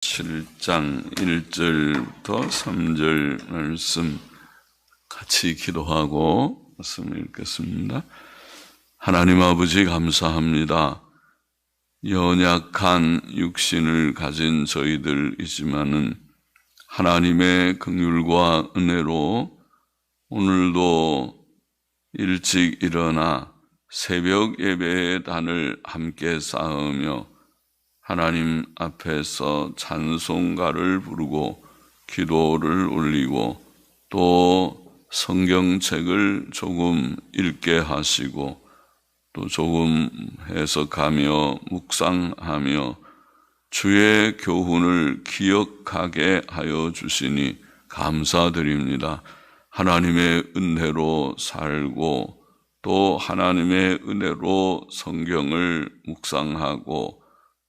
7장 1절부터 3절 말씀 같이 기도하고 말씀 읽겠습니다. 하나님 아버지 감사합니다. 연약한 육신을 가진 저희들이지만은 하나님의 긍휼과 은혜로 오늘도 일찍 일어나 새벽 예배의 단을 함께 쌓으며 하나님 앞에서 찬송가를 부르고 기도를 올리고 또 성경책을 조금 읽게 하시고 또 조금 해석하며 묵상하며 주의 교훈을 기억하게 하여 주시니 감사드립니다. 하나님의 은혜로 살고 또 하나님의 은혜로 성경을 묵상하고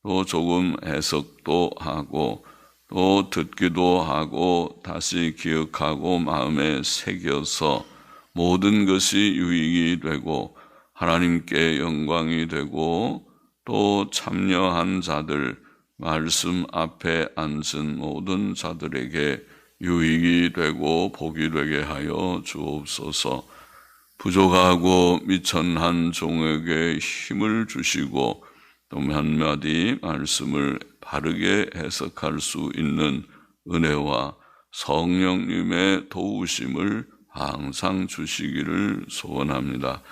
또 조금 해석도 하고 또 듣기도 하고 다시 기억하고 마음에 새겨서 모든 것이 유익이 되고 하나님께 영광이 되고 또 참여한 자들, 말씀 앞에 앉은 모든 자들에게 유익이 되고 복이 되게 하여 주옵소서. 부족하고 미천한 종에게 힘을 주시고 또 한마디 말씀을 바르게 해석할 수 있는 은혜와 성령님의 도우심을 항상 주시기를 소원합니다.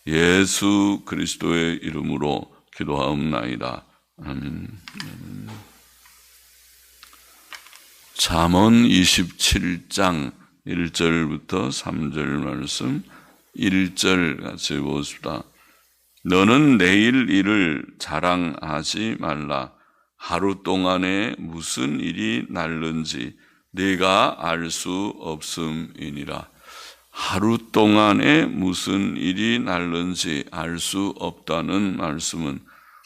예수 그리스도의 이름으로 기도하옵나이다. 아멘. 잠언 27장 1절부터 3절 말씀 1절 같이 보십시다. 너는 내일 일을 자랑하지 말라. 하루 동안에 무슨 일이 날는지 네가 알 수 없음이니라. 하루 동안에 무슨 일이 날는지 알 수 없다는 말씀은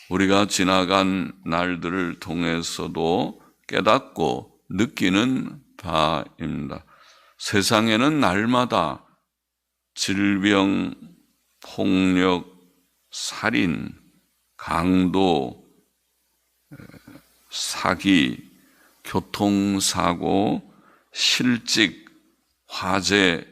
우리가 지나간 날들을 통해서도 깨닫고 느끼는 바입니다. 세상에는 날마다 질병, 폭력, 살인, 강도, 사기, 교통사고, 실직, 화재,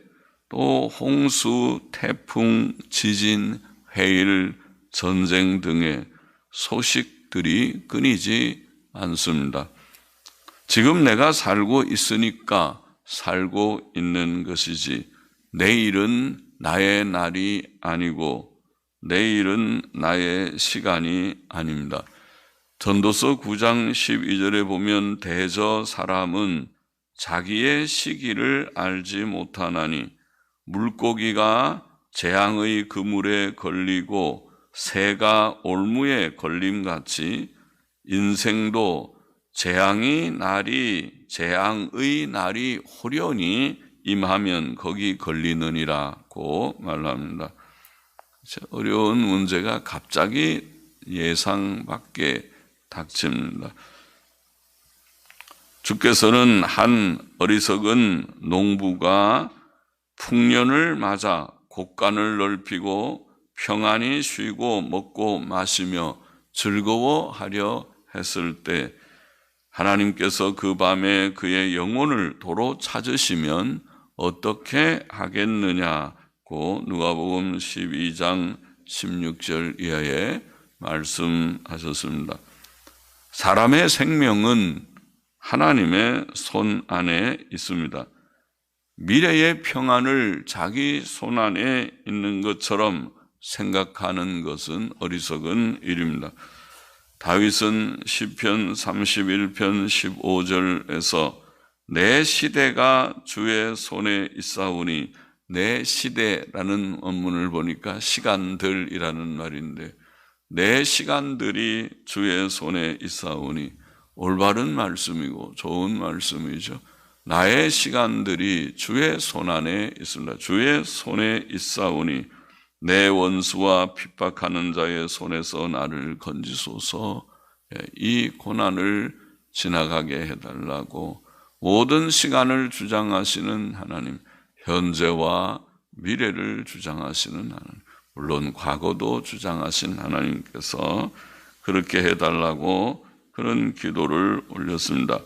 또 홍수, 태풍, 지진, 해일, 전쟁 등의 소식들이 끊이지 않습니다. 지금 내가 살고 있으니까 살고 있는 것이지 내일은 나의 날이 아니고 내일은 나의 시간이 아닙니다. 전도서 9장 12절에 보면 대저 사람은 자기의 시기를 알지 못하나니 물고기가 재앙의 그물에 걸리고 새가 올무에 걸림같이 인생도 재앙의 날이 호련히 임하면 거기 걸리느니라고 말합니다. 어려운 문제가 갑자기 예상 밖에 닥칩니다. 주께서는 한 어리석은 농부가 풍년을 맞아 곡간을 넓히고 평안히 쉬고 먹고 마시며 즐거워하려 했을 때 하나님께서 그 밤에 그의 영혼을 도로 찾으시면 어떻게 하겠느냐고 누가복음 12장 16절 이하에 말씀하셨습니다. 사람의 생명은 하나님의 손 안에 있습니다. 미래의 평안을 자기 손 안에 있는 것처럼 생각하는 것은 어리석은 일입니다. 다윗은 시편 31편 15절에서 내 시대가 주의 손에 있사오니, 내 시대라는 원문을 보니까 시간들이라는 말인데 내 시간들이 주의 손에 있사오니 올바른 말씀이고 좋은 말씀이죠. 나의 시간들이 주의 손 안에 있습니다. 주의 손에 있사오니 내 원수와 핍박하는 자의 손에서 나를 건지소서. 이 고난을 지나가게 해달라고 모든 시간을 주장하시는 하나님, 현재와 미래를 주장하시는 하나님, 물론 과거도 주장하신 하나님께서 그렇게 해달라고 그런 기도를 올렸습니다.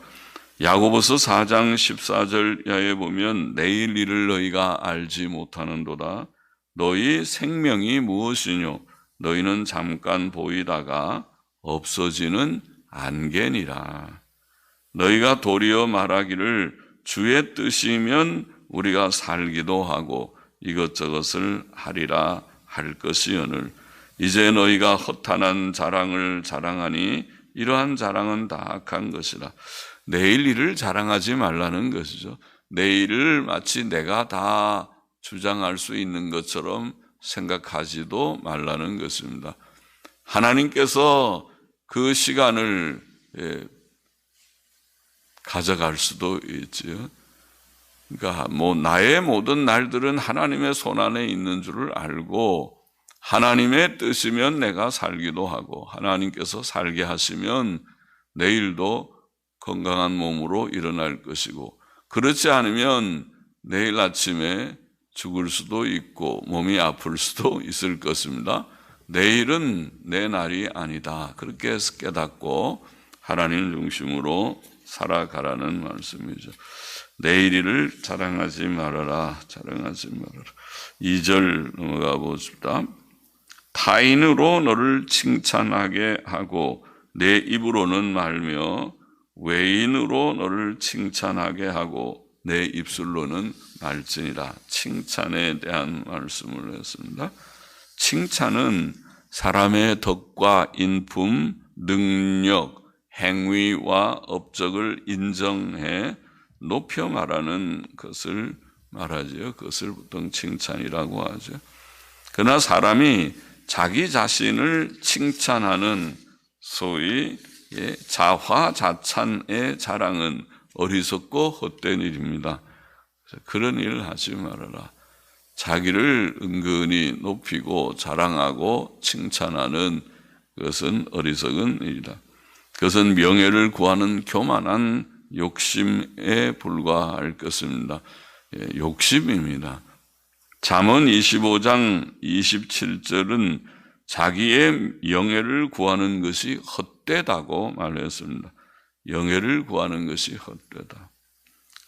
야고보서 4장 14절 이하에 보면 내일 일을 너희가 알지 못하는도다. 너희 생명이 무엇이뇨? 너희는 잠깐 보이다가 없어지는 안개니라. 너희가 도리어 말하기를 주의 뜻이면 우리가 살기도 하고 이것저것을 하리라 할 것이오늘. 이제 너희가 허탄한 자랑을 자랑하니 이러한 자랑은 다 악한 것이라. 내일 일을 자랑하지 말라는 것이죠. 내일을 마치 내가 다 주장할 수 있는 것처럼 생각하지도 말라는 것입니다. 하나님께서 그 시간을 가져갈 수도 있지요. 그러니까 나의 모든 날들은 하나님의 손안에 있는 줄을 알고 하나님의 뜻이면 내가 살기도 하고 하나님께서 살게 하시면 내일도 건강한 몸으로 일어날 것이고 그렇지 않으면 내일 아침에 죽을 수도 있고 몸이 아플 수도 있을 것입니다. 내일은 내 날이 아니다. 그렇게 깨닫고 하나님 중심으로 살아가라는 말씀이죠. 내일을 자랑하지 말아라. 자랑하지 말아라. 2절 넘어가 보십시다. 타인으로 너를 칭찬하게 하고 내 입으로는 말며 외인으로 너를 칭찬하게 하고 내 입술로는 말지니라. 칭찬에 대한 말씀을 했습니다. 칭찬은 사람의 덕과 인품, 능력, 행위와 업적을 인정해 높여 말하는 것을 말하죠. 그것을 보통 칭찬이라고 하죠. 그러나 사람이 자기 자신을 칭찬하는 소위 자화자찬의 자랑은 어리석고 헛된 일입니다. 그런 일을 하지 말아라. 자기를 은근히 높이고 자랑하고 칭찬하는 그것은 어리석은 일이다. 그것은 명예를 구하는 교만한 욕심에 불과할 것입니다. 욕심입니다. 잠언 25장 27절은 자기의 영예를 구하는 것이 헛되다고 말했습니다. 영예를 구하는 것이 헛되다.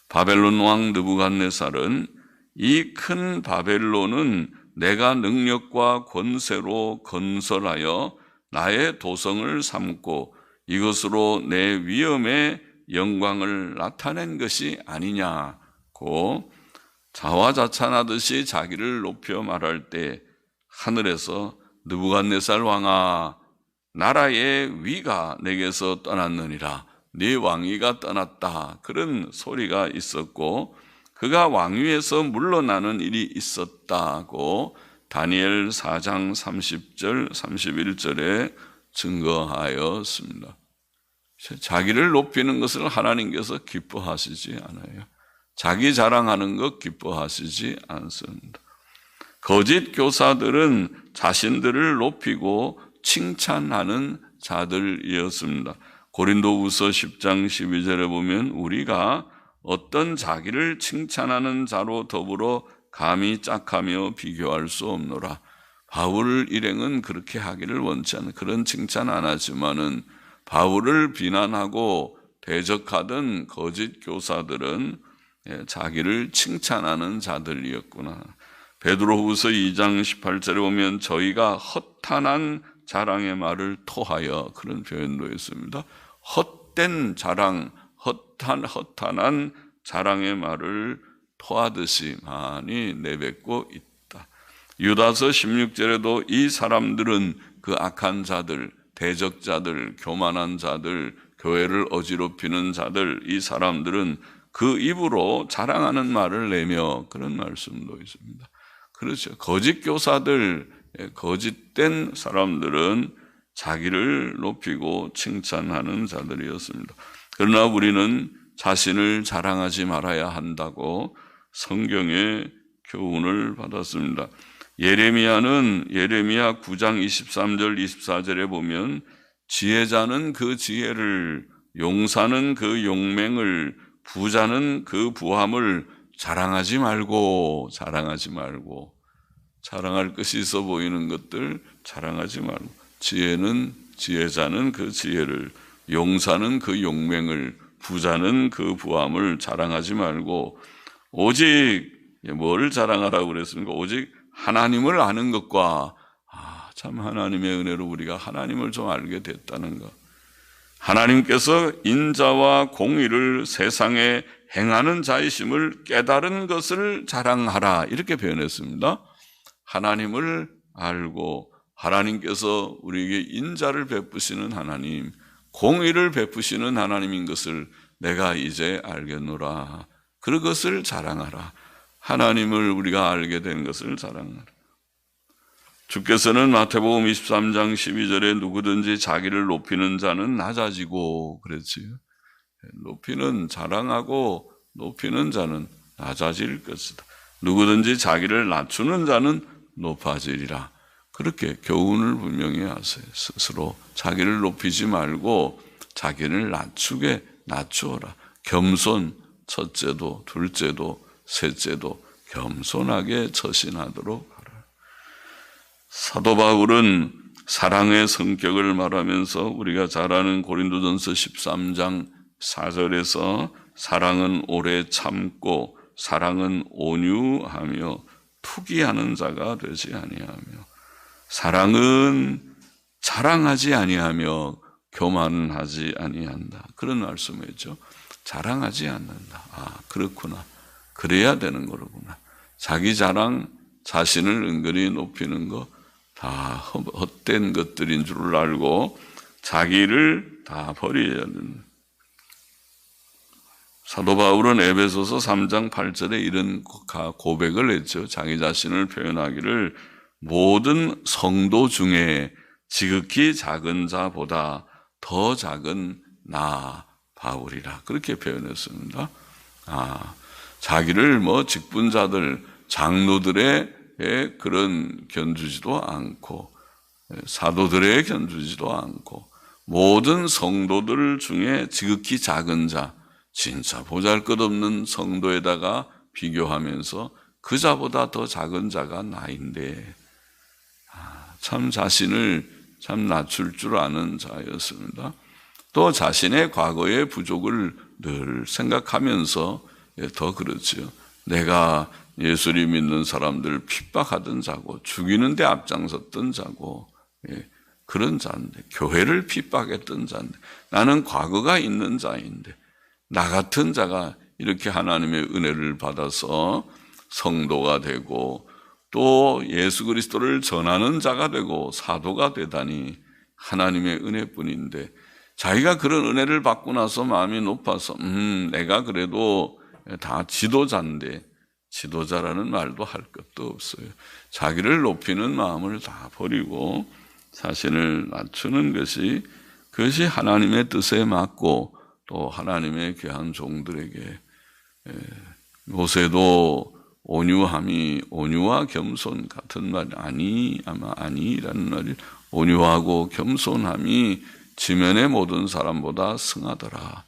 바벨론 왕 느부갓네살은 이 큰 바벨론은 내가 능력과 권세로 건설하여 나의 도성을 삼고 이것으로 내 위엄의 영광을 나타낸 것이 아니냐고 자화자찬하듯이 자기를 높여 말할 때 하늘에서 느부갓네살 왕아 나라의 위가 내게서 떠났느니라 네 왕위가 떠났다 그런 소리가 있었고 그가 왕위에서 물러나는 일이 있었다고 다니엘 4장 30절 31절에 증거하였습니다. 자기를 높이는 것을 하나님께서 기뻐하시지 않아요. 자기 자랑하는 것 기뻐하시지 않습니다. 거짓 교사들은 자신들을 높이고 칭찬하는 자들이었습니다. 고린도후서 10장 12절에 보면 우리가 어떤 자기를 칭찬하는 자로 더불어 감히 짝하며 비교할 수 없노라. 바울 일행은 그렇게 하기를 원치 않는 그런 칭찬 안 하지만은 바울을 비난하고 대적하던 거짓 교사들은 자기를 칭찬하는 자들이었구나. 베드로후서 2장 18절에 보면 저희가 허탄한 자랑의 말을 토하여 그런 표현도 있습니다. 헛된 자랑, 허탄한 자랑의 말을 토하듯이 많이 내뱉고 있다. 유다서 16절에도 이 사람들은 그 악한 자들, 대적자들, 교만한 자들, 교회를 어지럽히는 자들, 이 사람들은 그 입으로 자랑하는 말을 내며 그런 말씀도 있습니다. 그렇죠. 거짓 교사들, 거짓된 사람들은 자기를 높이고 칭찬하는 자들이었습니다. 그러나 우리는 자신을 자랑하지 말아야 한다고 성경의 교훈을 받았습니다. 예레미야 9장 23절 24절에 보면 지혜자는 그 지혜를, 용사는 그 용맹을, 부자는 그 부함을 자랑하지 말고 자랑할 것이 있어 보이는 것들 자랑하지 말고 지혜자는 그 지혜를, 용사는 그 용맹을, 부자는 그 부함을 자랑하지 말고 오직 뭘 자랑하라고 그랬습니까? 오직 하나님을 아는 것과 참 하나님의 은혜로 우리가 하나님을 좀 알게 됐다는 것. 하나님께서 인자와 공의를 세상에 행하는 자이심을 깨달은 것을 자랑하라 이렇게 표현했습니다. 하나님을 알고 하나님께서 우리에게 인자를 베푸시는 하나님, 공의를 베푸시는 하나님인 것을 내가 이제 알겠노라. 그것을 자랑하라. 하나님을 우리가 알게 된 것을 자랑하라. 주께서는 마태복음 23장 12절에 누구든지 자기를 높이는 자는 낮아지고 그랬지요. 높이는, 자랑하고 높이는 자는 낮아질 것이다. 누구든지 자기를 낮추는 자는 높아지리라. 그렇게 교훈을 분명히 하세요. 스스로 자기를 높이지 말고 자기를 낮추어라. 겸손, 첫째도 둘째도 셋째도 겸손하게 처신하도록 하라. 사도 바울은 사랑의 성격을 말하면서 우리가 잘 아는 고린도전서 13장 4절에서 사랑은 오래 참고 사랑은 온유하며 투기하는 자가 되지 아니하며, 사랑은 자랑하지 아니하며 교만하지 아니한다. 그런 말씀이죠. 자랑하지 않는다. 그렇구나. 그래야 되는 거로구나. 자기 자랑, 자신을 은근히 높이는 거 다 헛된 것들인 줄 알고 자기를 다 버려야 된다. 사도 바울은 에베소서 3장 8절에 이런 고백을 했죠. 자기 자신을 표현하기를 모든 성도 중에 지극히 작은 자보다 더 작은 나 바울이라 그렇게 표현했습니다. 자기를 직분자들, 장로들의 그런 견주지도 않고 사도들의 견주지도 않고 모든 성도들 중에 지극히 작은 자, 진짜 보잘것없는 성도에다가 비교하면서 그 자보다 더 작은 자가 나인데 참 자신을 참 낮출 줄 아는 자였습니다. 또 자신의 과거의 부족을 늘 생각하면서 더 그렇지요. 내가 예수를 믿는 사람들 핍박하던 자고 죽이는 데 앞장섰던 자고 그런 자인데, 교회를 핍박했던 자인데, 나는 과거가 있는 자인데 나 같은 자가 이렇게 하나님의 은혜를 받아서 성도가 되고 또 예수 그리스도를 전하는 자가 되고 사도가 되다니 하나님의 은혜뿐인데, 자기가 그런 은혜를 받고 나서 마음이 높아서 내가 그래도 다 지도자인데, 지도자라는 말도 할 것도 없어요. 자기를 높이는 마음을 다 버리고 자신을 낮추는 것이, 그것이 하나님의 뜻에 맞고 또 하나님의 귀한 종들에게, 모세도 온유와 겸손 같은 말이 아니라는 말이, 온유하고 겸손함이 지면의 모든 사람보다 승하더라.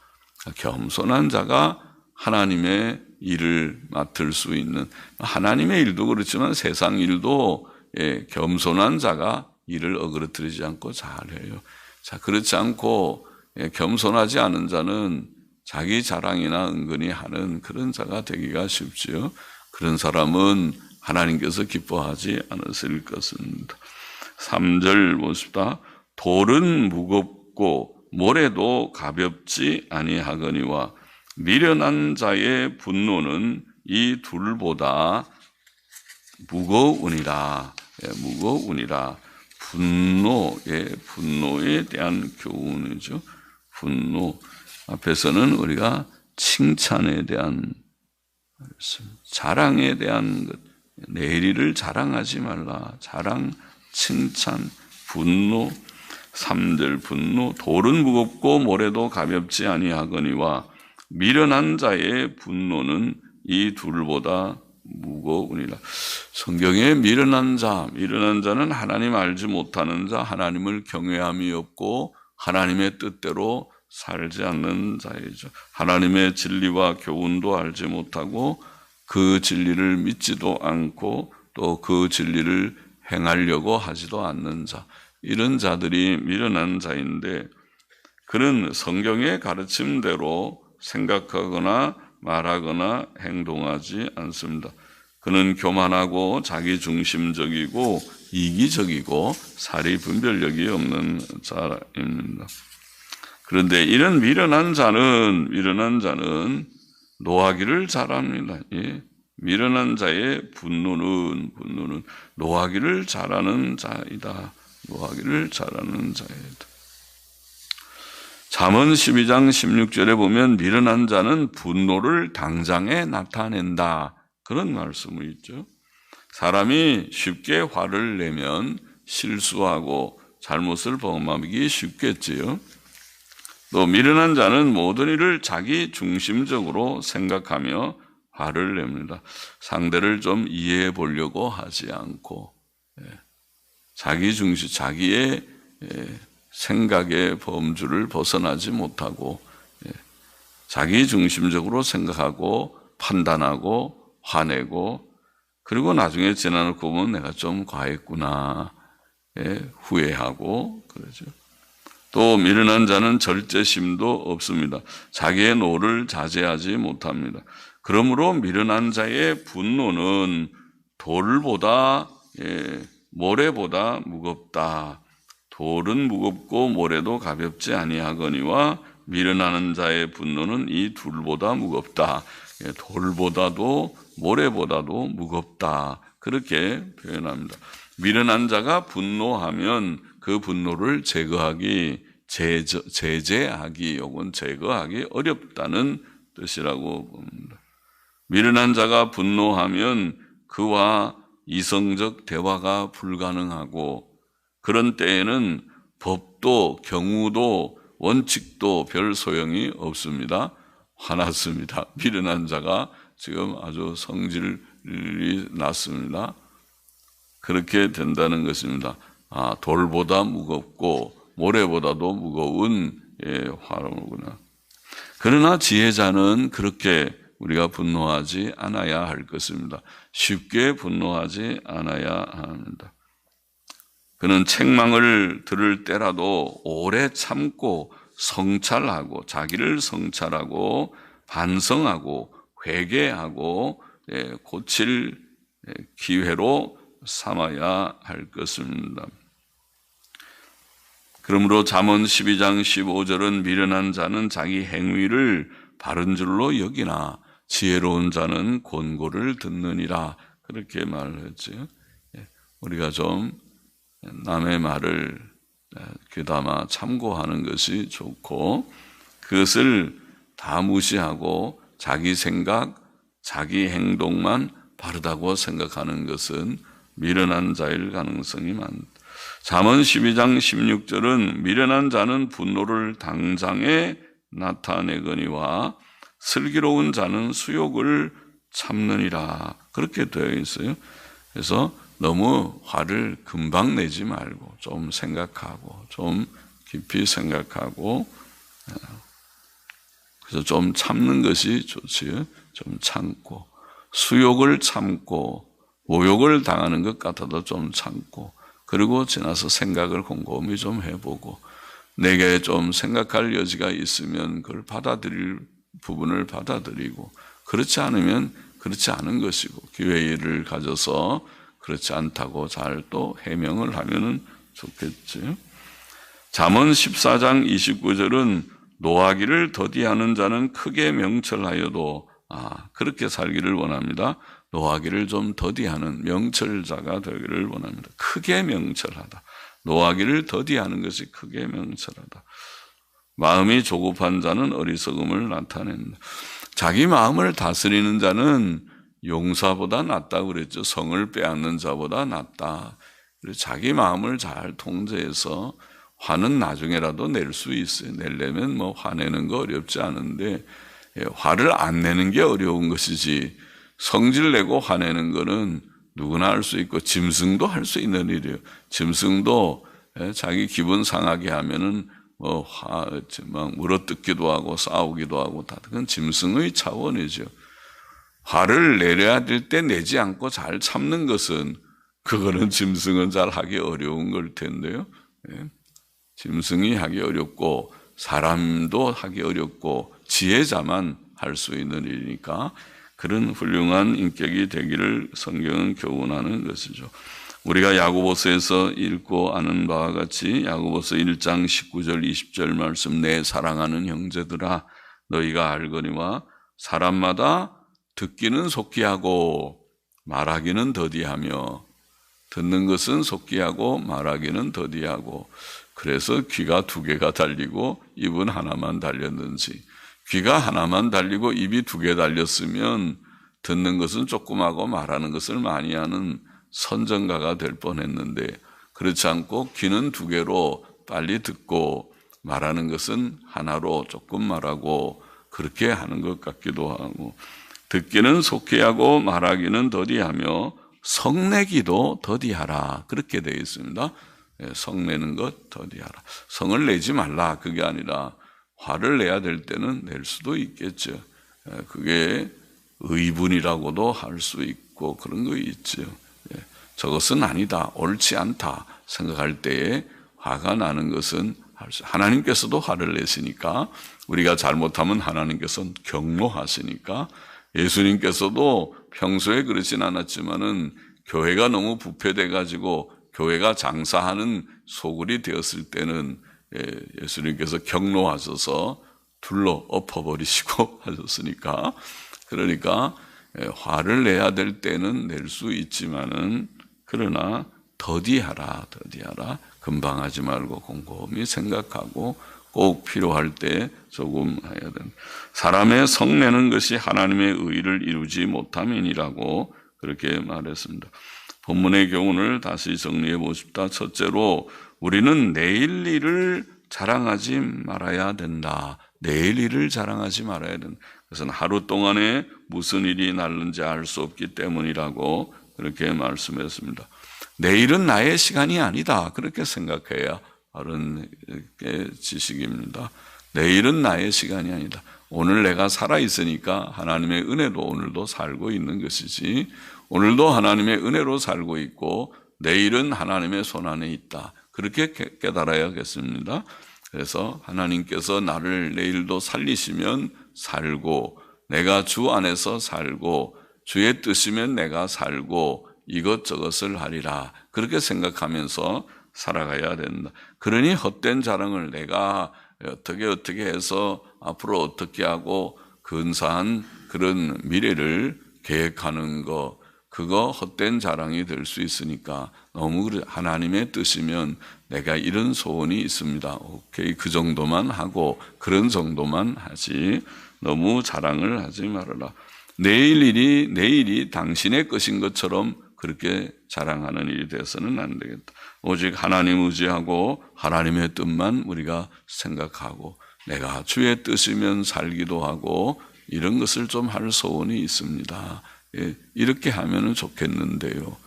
겸손한 자가 하나님의 일을 맡을 수 있는, 하나님의 일도 그렇지만 세상 일도 겸손한 자가 일을 어그러뜨리지 않고 잘해요. 자, 그렇지 않고 겸손하지 않은 자는 자기 자랑이나 은근히 하는 그런 자가 되기가 쉽지요. 그런 사람은 하나님께서 기뻐하지 않으실 것입니다. 3절 보십시다. 돌은 무겁고 모래도 가볍지 아니하거니와 미련한 자의 분노는 이 둘보다 무거우니라. 무거우니라. 분노에 대한 교훈이죠. 분노. 앞에서는 우리가 칭찬에 대한, 자랑에 대한 것, 내리를 자랑하지 말라. 자랑, 칭찬, 분노. 3절 분노. 돌은 무겁고 모래도 가볍지 아니하거니와 미련한 자의 분노는 이 둘보다 무거우니라. 성경에 미련한 자는 하나님 알지 못하는 자, 하나님을 경외함이 없고 하나님의 뜻대로 살지 않는 자이죠. 하나님의 진리와 교훈도 알지 못하고 그 진리를 믿지도 않고 또 그 진리를 행하려고 하지도 않는 자, 이런 자들이 미련한 자인데, 그는 성경의 가르침대로 생각하거나 말하거나 행동하지 않습니다. 그는 교만하고 자기중심적이고 이기적이고 사리 분별력이 없는 자입니다. 그런데 이런 미련한 자는 노하기를 잘합니다. 예. 미련한 자의 분노는 노하기를 잘하는 자이다. 노하기를 잘하는 자이다. 잠언 12장 16절에 보면 미련한 자는 분노를 당장에 나타낸다. 그런 말씀이 있죠. 사람이 쉽게 화를 내면 실수하고 잘못을 범하기 쉽겠지요. 또 미련한 자는 모든 일을 자기 중심적으로 생각하며 화를 냅니다. 상대를 좀 이해해 보려고 하지 않고 자기 중심, 자기의 생각의 범주를 벗어나지 못하고 자기 중심적으로 생각하고 판단하고 화내고 그리고 나중에 지나놓고 보면 내가 좀 과했구나 후회하고 그러죠. 또 미련한 자는 절제심도 없습니다. 자기의 노를 자제하지 못합니다. 그러므로 미련한 자의 분노는 돌보다 모래보다 무겁다. 돌은 무겁고 모래도 가볍지 아니하거니와 미련한 자의 분노는 이 둘보다 무겁다. 돌보다도 모래보다도 무겁다. 그렇게 표현합니다. 미련한 자가 분노하면 그 분노를 제재하기 혹은 제거하기 어렵다는 뜻이라고 봅니다. 미련한 자가 분노하면 그와 이성적 대화가 불가능하고 그런 때에는 법도 경우도 원칙도 별 소용이 없습니다. 화났습니다. 미련한 자가 지금 아주 성질이 났습니다. 그렇게 된다는 것입니다. 돌보다 무겁고 모래보다도 무거운 화로구나. 그러나 지혜자는 그렇게 우리가 분노하지 않아야 할 것입니다. 쉽게 분노하지 않아야 합니다. 그는 책망을 들을 때라도 오래 참고 성찰하고 자기를 성찰하고 반성하고 회개하고 고칠 기회로 삼아야 할 것입니다. 그러므로 잠언 12장 15절은 미련한 자는 자기 행위를 바른 줄로 여기나 지혜로운 자는 권고를 듣느니라 그렇게 말을 했죠. 우리가 좀 남의 말을 귀담아 참고하는 것이 좋고 그것을 다 무시하고 자기 생각, 자기 행동만 바르다고 생각하는 것은 미련한 자일 가능성이 많다. 잠언 12장 16절은 미련한 자는 분노를 당장에 나타내거니와 슬기로운 자는 수욕을 참느니라 그렇게 되어 있어요. 그래서 너무 화를 금방 내지 말고 좀 생각하고 좀 깊이 생각하고 그래서 좀 참는 것이 좋지요. 좀 참고 수욕을 참고 모욕을 당하는 것 같아도 좀 참고 그리고 지나서 생각을 곰곰이 좀 해보고 내게 좀 생각할 여지가 있으면 그걸 받아들일 부분을 받아들이고 그렇지 않으면 그렇지 않은 것이고 기회를 가져서 그렇지 않다고 잘 또 해명을 하면은 좋겠지. 잠언 14장 29절은 노하기를 더디하는 자는 크게 명철하여도 그렇게 살기를 원합니다. 노하기를 좀 더디하는 명철자가 되기를 원합니다. 크게 명철하다. 노하기를 더디하는 것이 크게 명철하다. 마음이 조급한 자는 어리석음을 나타낸다. 자기 마음을 다스리는 자는 용사보다 낫다고 그랬죠. 성을 빼앗는 자보다 낫다. 그래서 자기 마음을 잘 통제해서 화는 나중에라도 낼 수 있어요. 내려면 뭐 화내는 거 어렵지 않은데 화를 안 내는 게 어려운 것이지 성질 내고 화내는 거는 누구나 할 수 있고 짐승도 할 수 있는 일이에요. 짐승도 자기 기분 상하게 하면은 막 물어뜯기도 하고 싸우기도 하고 다 그건 짐승의 차원이죠. 화를 내려야 될 때 내지 않고 잘 참는 것은 그거는 짐승은 잘 하기 어려운 걸 텐데요. 짐승이 하기 어렵고 사람도 하기 어렵고 지혜자만 할 수 있는 일이니까 그런 훌륭한 인격이 되기를 성경은 교훈하는 것이죠. 우리가 야고보서에서 읽고 아는 바와 같이 야고보서 1장 19절 20절 말씀, 내 사랑하는 형제들아 너희가 알거니와 사람마다 듣기는 속히 하고 말하기는 더디하며, 듣는 것은 속히 하고 말하기는 더디하고, 그래서 귀가 두 개가 달리고 입은 하나만 달렸는지, 귀가 하나만 달리고 입이 두 개 달렸으면 듣는 것은 조금 하고 말하는 것을 많이 하는 선전가가 될 뻔했는데, 그렇지 않고 귀는 두 개로 빨리 듣고 말하는 것은 하나로 조금 말하고 그렇게 하는 것 같기도 하고, 듣기는 속히 하고 말하기는 더디하며 성내기도 더디하라, 그렇게 되어 있습니다. 성내는 것 더디하라. 성을 내지 말라, 그게 아니라 화를 내야 될 때는 낼 수도 있겠죠. 그게 의분이라고도 할 수 있고 그런 거 있죠. 저것은 아니다, 옳지 않다 생각할 때에 화가 나는 것은 하나님께서도 화를 내시니까, 우리가 잘못하면 하나님께서는 경노하시니까, 예수님께서도 평소에 그러진 않았지만은 교회가 너무 부패돼 가지고 교회가 장사하는 소굴이 되었을 때는 예수님께서 경노하셔서 둘러 엎어버리시고 하셨으니까, 그러니까 화를 내야 될 때는 낼 수 있지만은, 그러나 더디하라, 더디하라. 금방 하지 말고 곰곰이 생각하고 꼭 필요할 때 조금 해야 된다. 사람의 성내는 것이 하나님의 의를 이루지 못함이니라고 그렇게 말했습니다. 본문의 교훈을 다시 정리해 보십시다. 첫째로, 우리는 내일 일을 자랑하지 말아야 된다. 내일 일을 자랑하지 말아야 된다. 그것은 하루 동안에 무슨 일이 날는지 알 수 없기 때문이라고 그렇게 말씀했습니다. 내일은 나의 시간이 아니다, 그렇게 생각해야 바른 지식입니다. 내일은 나의 시간이 아니다. 오늘 내가 살아있으니까 하나님의 은혜로 오늘도 살고 있는 것이지, 오늘도 하나님의 은혜로 살고 있고 내일은 하나님의 손안에 있다, 그렇게 깨달아야겠습니다. 그래서 하나님께서 나를 내일도 살리시면 살고, 내가 주 안에서 살고, 주의 뜻이면 내가 살고 이것저것을 하리라, 그렇게 생각하면서 살아가야 된다. 그러니 헛된 자랑을 내가 어떻게 해서 앞으로 어떻게 하고 근사한 그런 미래를 계획하는 거, 그거 헛된 자랑이 될 수 있으니까, 너무 하나님의 뜻이면 내가 이런 소원이 있습니다, 오케이, 그 정도만 하고 그런 정도만 하지, 너무 자랑을 하지 말아라. 내일이 당신의 것인 것처럼 그렇게 자랑하는 일이 되어서는 안 되겠다. 오직 하나님 의지하고 하나님의 뜻만 우리가 생각하고, 내가 주의 뜻이면 살기도 하고, 이런 것을 좀 할 소원이 있습니다. 이렇게 하면 좋겠는데요.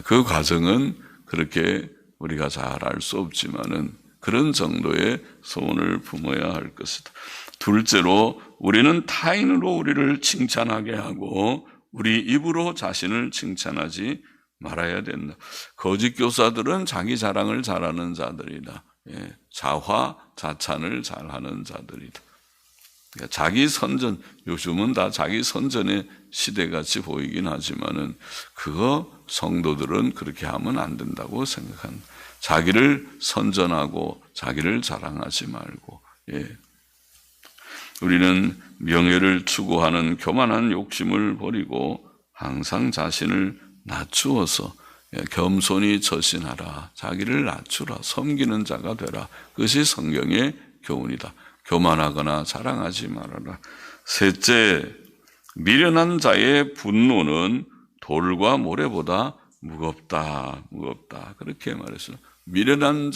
그 과정은 그렇게 우리가 잘 알 수 없지만은 그런 정도의 소원을 품어야 할 것이다. 둘째로, 우리는 타인으로 우리를 칭찬하게 하고 우리 입으로 자신을 칭찬하지 말아야 된다. 거짓 교사들은 자기 자랑을 잘하는 자들이다. 자화자찬을 잘하는 자들이다. 그러니까 자기 선전, 요즘은 다 자기 선전의 시대같이 보이긴 하지만은 그거 성도들은 그렇게 하면 안 된다고 생각한다. 자기를 선전하고 자기를 자랑하지 말고, 우리는 명예를 추구하는 교만한 욕심을 버리고 항상 자신을 낮추어서 겸손히 처신하라. 자기를 낮추라. 섬기는 자가 되라. 그것이 성경의 교훈이다. 교만하거나 자랑하지 말아라. 셋째, 미련한 자의 분노는 돌과 모래보다 무겁다. 그렇게 말했어요. 미련한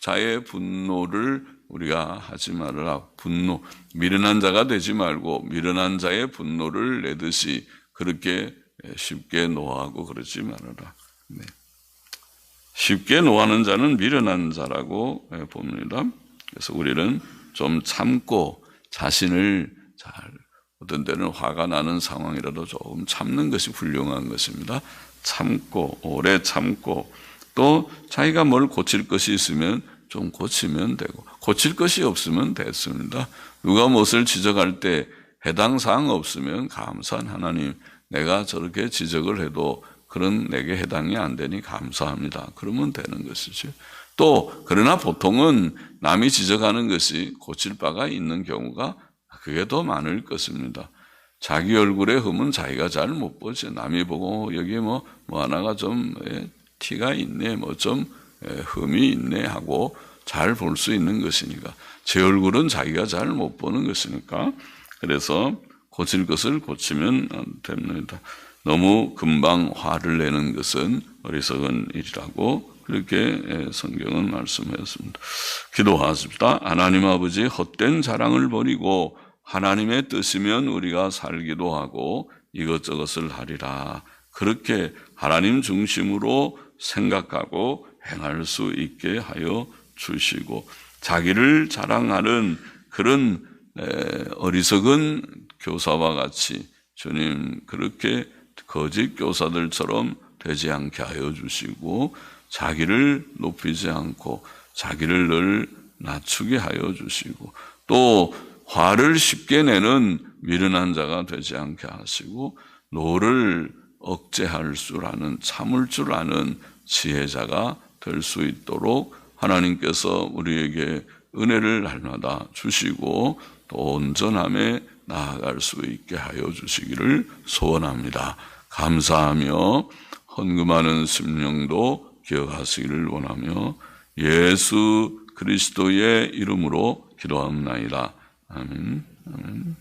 자의 분노를 우리가 하지 말아라. 미련한 자가 되지 말고 미련한 자의 분노를 내듯이 그렇게 쉽게 노하고 그러지 말아라. 쉽게 노하는 자는 미련한 자라고 봅니다. 그래서 우리는 좀 참고 자신을 어떤 때는 화가 나는 상황이라도 조금 참는 것이 훌륭한 것입니다. 참고, 오래 참고, 또 자기가 뭘 고칠 것이 있으면 좀 고치면 되고, 고칠 것이 없으면 됐습니다. 누가 무엇을 지적할 때 해당 사항 없으면 감사한 하나님, 내가 저렇게 지적을 해도 그런 내게 해당이 안 되니 감사합니다. 그러면 되는 것이죠. 또 그러나 보통은 남이 지적하는 것이 고칠 바가 있는 경우가 그게 더 많을 것입니다. 자기 얼굴에 흠은 자기가 잘 못 보죠. 남이 보고 여기 뭐 하나가 좀 티가 있네, 뭐 좀 흠이 있네 하고 잘 볼 수 있는 것이니까, 제 얼굴은 자기가 잘 못 보는 것이니까, 그래서 고칠 것을 고치면 됩니다. 너무 금방 화를 내는 것은 어리석은 일이라고 그렇게 성경은 말씀하였습니다. 기도하십시다. 하나님 아버지, 헛된 자랑을 버리고 하나님의 뜻이면 우리가 살기도 하고 이것저것을 하리라, 그렇게 하나님 중심으로 생각하고 행할 수 있게 하여 주시고, 자기를 자랑하는 그런 어리석은 교사와 같이 주님 그렇게 거짓 교사들처럼 되지 않게 하여 주시고, 자기를 높이지 않고 자기를 늘 낮추게 하여 주시고, 또 화를 쉽게 내는 미련한 자가 되지 않게 하시고, 노를 억제할 줄 아는, 참을 줄 아는 지혜자가 될 수 있도록 하나님께서 우리에게 은혜를 날마다 주시고 또 온전함에 나아갈 수 있게 하여 주시기를 소원합니다. 감사하며 헌금하는 심령도 기억하시기를 원하며 예수 그리스도의 이름으로 기도합니다. 아멘. 아멘.